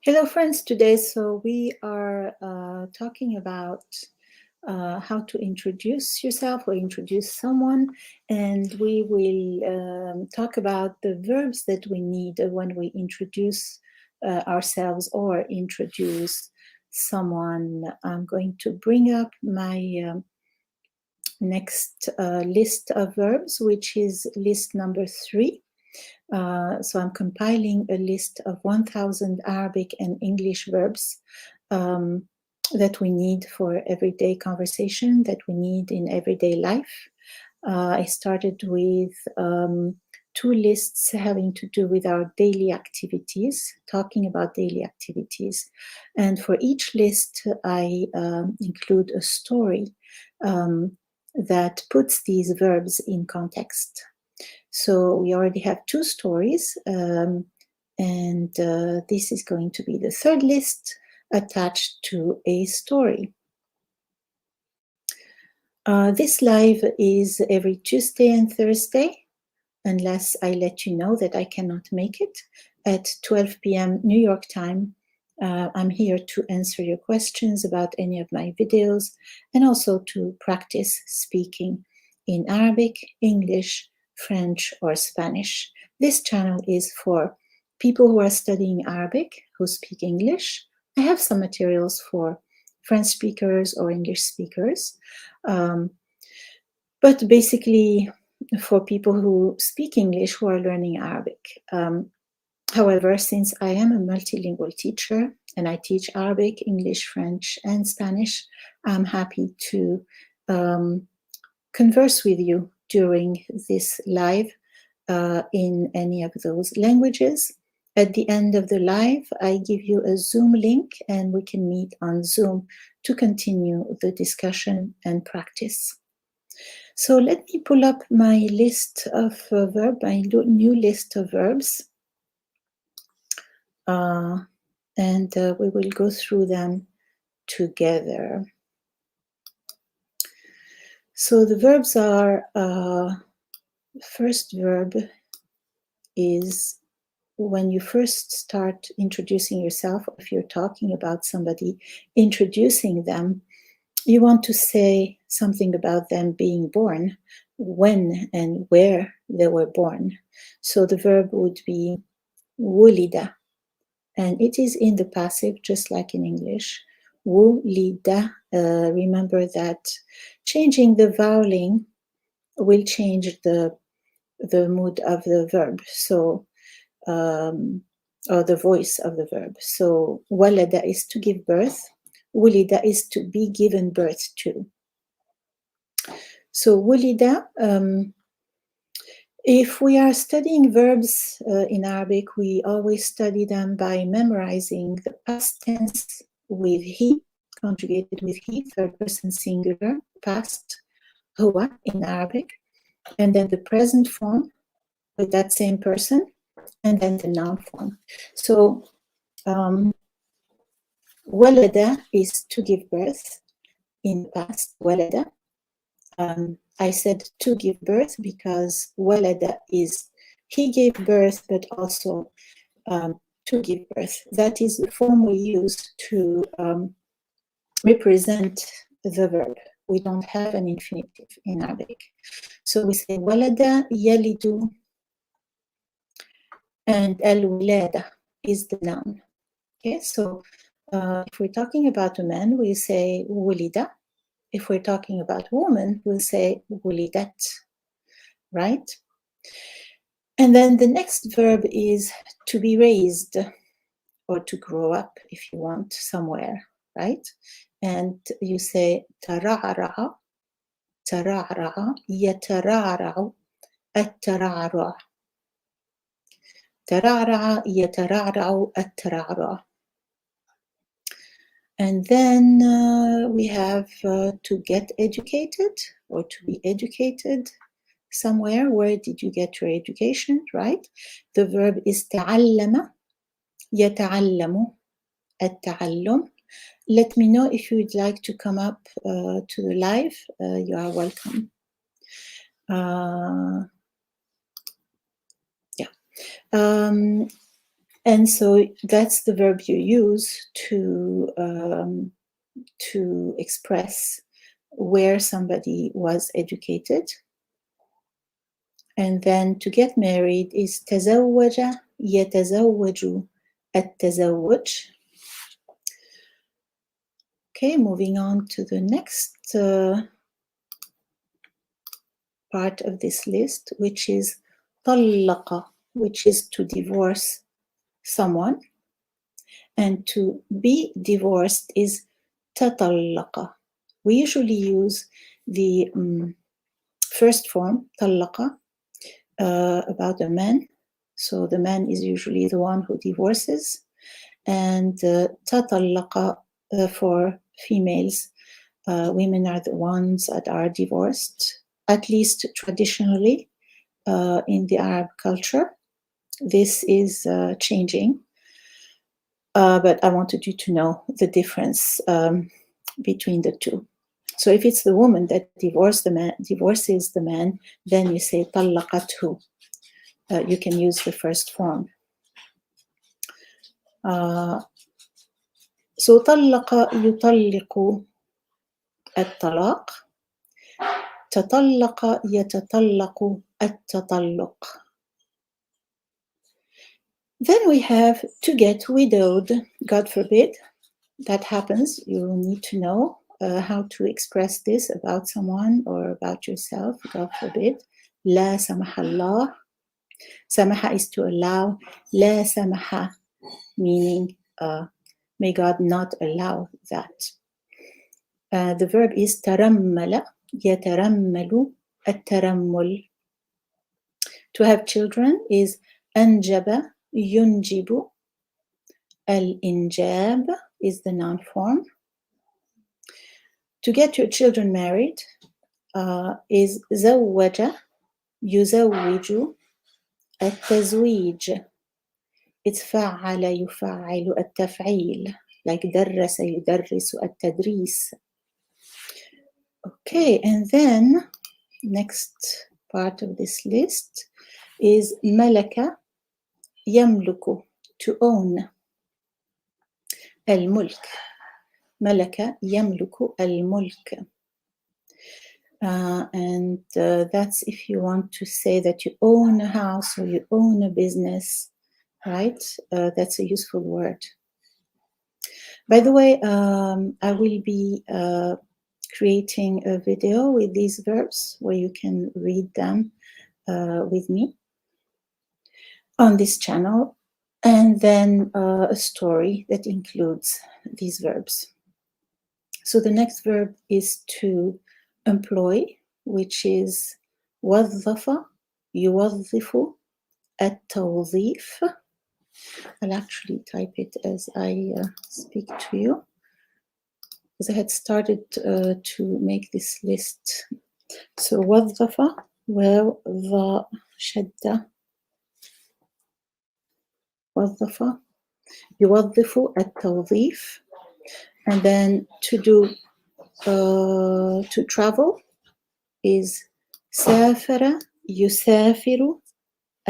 Hello, friends. Today, we are talking about how to introduce yourself or introduce someone, and we will talk about the verbs that we need when we introduce ourselves or introduce someone. I'm going to bring up my next list of verbs, which is list number 3. So I'm compiling a list of 1,000 Arabic and English verbs that we need for everyday conversation, that we need in everyday life. I started with 2 lists having to do with our daily activities, talking about daily activities. And for each list, I include a story that puts these verbs in context. So we already have 2 stories, and this is going to be the 3rd list attached to a story. This live is every Tuesday and Thursday, unless I let you know that I cannot make it at 12 p.m. New York time. I'm here to answer your questions about any of my videos and also to practice speaking in Arabic, English, French, or Spanish. This channel is for people who are studying Arabic, who speak English. I have some materials for French speakers or English speakers, but basically for people who speak English who are learning Arabic. However, since I am a multilingual teacher and I teach Arabic, English, French, and Spanish, I'm happy to converse with you during this live in any of those languages. At the end of the live, I give you a Zoom link and we can meet on Zoom to continue the discussion and practice. So let me pull up my list of verbs, my new list of verbs. And we will go through them together. So the verbs are, first verb is when you first start introducing yourself, if you're talking about somebody, introducing them, you want to say something about them being born, when and where they were born. So the verb would be wulida, and it is in the passive, just like in English. Wulida, remember that changing the voweling will change the mood of the verb, so or the voice of the verb. So walada is to give birth, wulida is to be given birth to. So wulida, if we are studying verbs in Arabic, we always study them by memorizing the past tense with he, conjugated with he, 3rd person singular, past, huwa in Arabic, and then the present form with that same person, and then the noun form. So walada is to give birth in the past, walada. I said to give birth because walada is he gave birth, but also to give birth. That is the form we use to represent the verb. We don't have an infinitive in Arabic. So we say walada yalidu, and al-wilada is the noun. Okay, so if we're talking about a man, we say wulida. If we're talking about a woman, we'll say wulidat, right? And then the next verb is to be raised or to grow up, if you want, somewhere, right? And you say tara'ra'a, tara'ra'a, yatara'ra'u, at-tara'ra'. Tara'ra'a, yatara'ra'u, at-tara'ra'. And then we have to get educated or to be educated somewhere. Where did you get your education, right? The verb is ta'allama, yata'allamu, at-ta'allum. Let me know if you would like to come up to the live. You are welcome. And so that's the verb you use to express where somebody was educated. And then to get married is تزوج يتزوج التزوج. Okay, moving on to the next part of this list, which is طلق, which is to divorce someone. And to be divorced is تطلق. We usually use the first form, طلق, about a man. So the man is usually the one who divorces. And تطلق for females, women are the ones that are divorced, at least traditionally in the Arab culture. This is changing, but I wanted you to know the difference between the two. So if it's the woman that divorces the man, then you say طلقته. You can use the first form. So طلق يطلق الطلاق. تطلق يتطلق التطلق. Then we have to get widowed. God forbid that happens. You need to know how to express this about someone or about yourself. God forbid. لا سمح الله. سمح is to allow. لا سمح meaning may God not allow that. The verb is ترمل يترمل الترمل. To have children is أنجب ينجب. الإنجاب is the noun form. To get your children married is زوج يزوج التزويج. It's فعل يفعل التفعيل, like درس يدرس التدريس. Okay, and then next part of this list is ملك يملك, to own. الملك. ملك يملك الملك. And that's if you want to say that you own a house or you own a business, right? That's a useful word. By the way, I will be creating a video with these verbs where you can read them with me on this channel, and then a story that includes these verbs. So the next verb is to employ, which is وظف يوظف التوظيف. I'll actually type it as I speak to you, because I had started to make this list. So وظف وظ شدة وظف يوظف التوظيف. And then to do to travel is سافر يسافر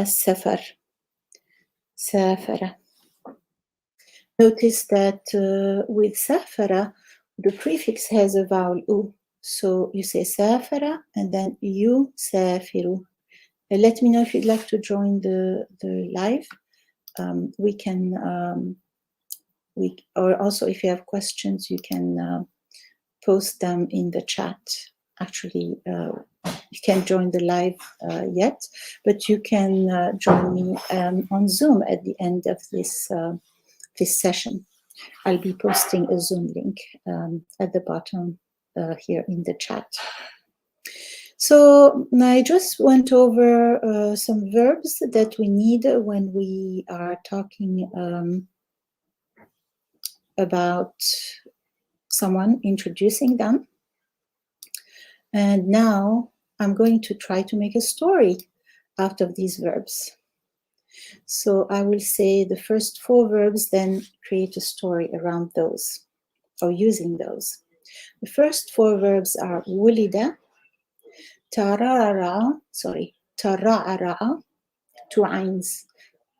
السفر. سافر. Notice that with سافر, the prefix has a vowel U. So you say سافر and then يسافر. Let me know if you'd like to join the live. We can, or also if you have questions, you can post them in the chat. Actually, you can't join the live yet, but you can join me on Zoom at the end of this session. I'll be posting a Zoom link at the bottom here in the chat. So I just went over some verbs that we need when we are talking about someone, introducing them. And now I'm going to try to make a story out of these verbs. So I will say the first 4 verbs, then create a story around those or using those. The first 4 verbs are ولد, ترعرع, 2 eyes.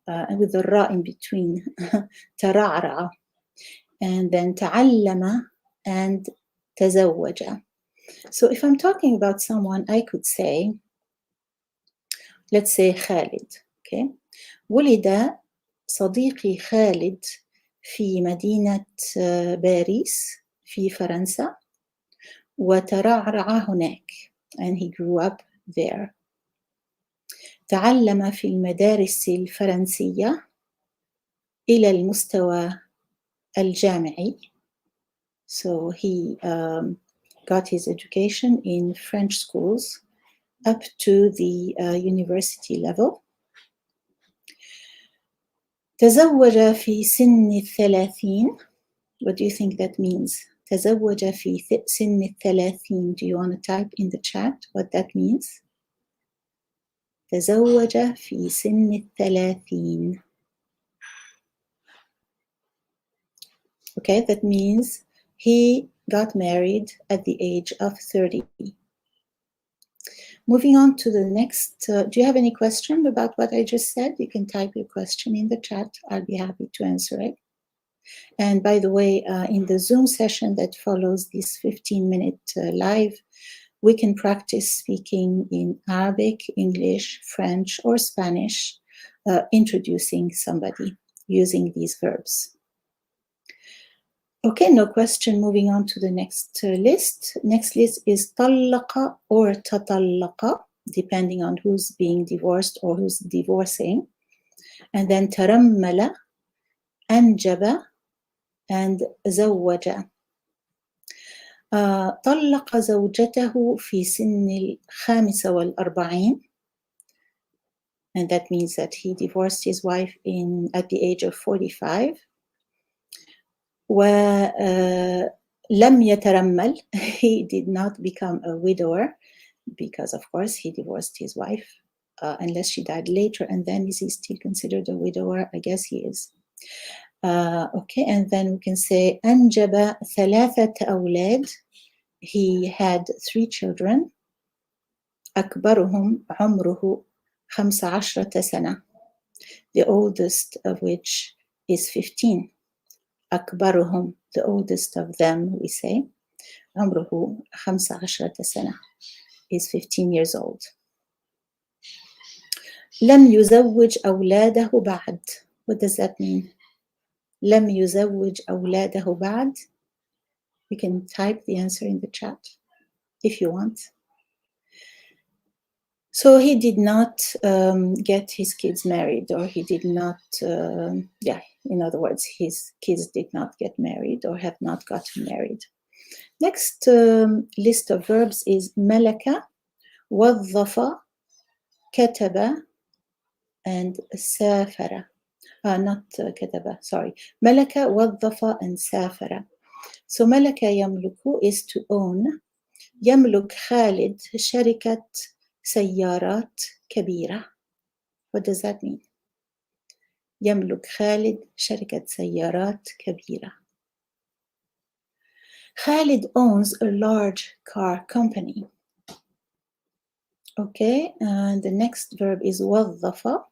with the ra in between. ترعرع. And then تعلم and تزوج. So if I'm talking about someone, I could say, let's say Khalid. Okay. ولد صديقي خالد في مدينة باريس في فرنسا وترعرع هناك, and he grew up there. تعلم في المدارس الفرنسية إلى المستوى الجامعي. So he got his education in French schools up to the university level. تزوج في سن 30. What do you think that means? تزوج في سن 30. Do you want to type in the chat what that means? تزوج في سن 30. Okay, that means he got married at the age of 30. Moving on to the next, do you have any question about what I just said? You can type your question in the chat. I'll be happy to answer it. And by the way, in the Zoom session that follows this 15-minute live, we can practice speaking in Arabic, English, French, or Spanish, introducing somebody using these verbs. Okay, no question. Moving on to the next list. Next list is طلق or تطلق, depending on who's being divorced or who's divorcing. And then ترمل, أنجب, and زوج. طلق زوجته في سن 45. And that means that he divorced his wife at the age of 45. ولم يترمل, he did not become a widower because of course he divorced his wife unless she died later, and then is he still considered a widower? I guess he is. Okay, and then we can say أنجب 3 أولاد, he had 3 children. أكبرهم عمره 15 سنة, the oldest of which is 15. أكبرهم, the oldest of them, we say, عمره 15 سنة, is 15 years old. لم يزوج أولاده بعد. What does that mean? لم يزوج أولاده بعد. You can type the answer in the chat if you want. So he did not get his kids married, or he did not, in other words, his kids did not get married or have not gotten married. Next list of verbs is ملك, وظف, كتب, and سافر. Not كتب, sorry. ملك, وظف, and سافر. So ملك يملك is to own. يملك خالد شركة سيارات كبيرة. What does that mean? يملك خالد شركة سيارات كبيرة. Khalid owns a large car company. Okay, and the next verb is وظف.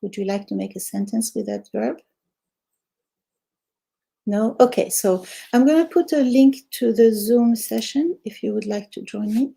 Would you like to make a sentence with that verb? No? Okay, so I'm going to put a link to the Zoom session if you would like to join me.